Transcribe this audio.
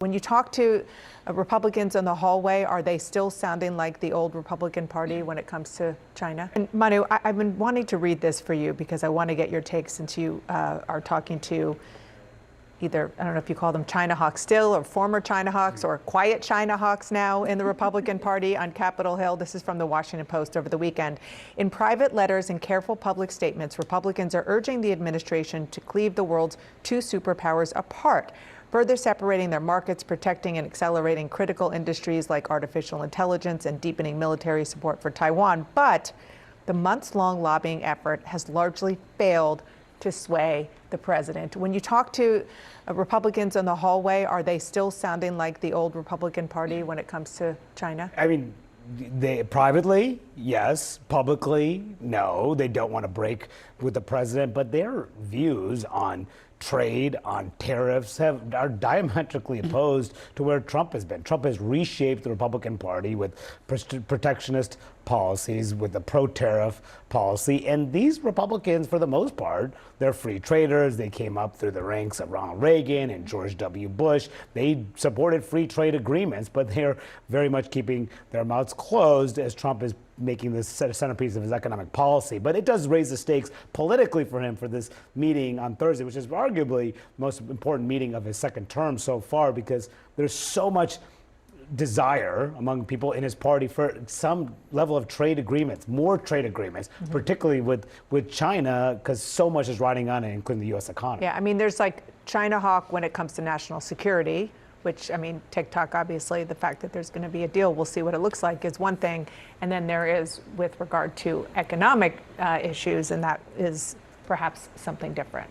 When you talk to Republicans in the hallway, are they still sounding like the old Republican Party when it comes to China? And Manu, I've been wanting to read this for you because I want to get your take since you are talking to either, I don't know if you call them China hawks still, or former China hawks, or quiet China hawks now in the Republican Party on Capitol Hill. This is from the Washington Post over the weekend. In private letters and careful public statements, Republicans are urging the administration to cleave the world's two superpowers apart, further separating their markets, protecting and accelerating critical industries like artificial intelligence, and deepening military support for Taiwan. But the months-long lobbying effort has largely failed to sway the president. When you talk to Republicans in the hallway, are they still sounding like the old Republican Party when it comes to China? I mean, they privately, yes. Publicly, no. They don't want to break with the president, but their views on trade, on tariffs are diametrically opposed to where Trump has been. Trump has reshaped the Republican Party with protectionist policies, with the pro-tariff policy. And these Republicans, for the most part, they're free traders. They came up through the ranks of Ronald Reagan and George W. Bush. They supported free trade agreements, but they're very much keeping their mouths closed as Trump is making this centerpiece of his economic policy. But it does raise the stakes politically for him for this meeting on Thursday, which is arguably the most important meeting of his second term so far, because there's so much desire among people in his party for some level of trade agreements, more trade agreements, particularly with China, because so much is riding on it, including the U.S. economy. Yeah, I mean, there's like China hawk when it comes to national security, which, I mean, TikTok, obviously, the fact that there's going to be a deal, we'll see what it looks like, is one thing. And then there is with regard to economic issues, and that is perhaps something different.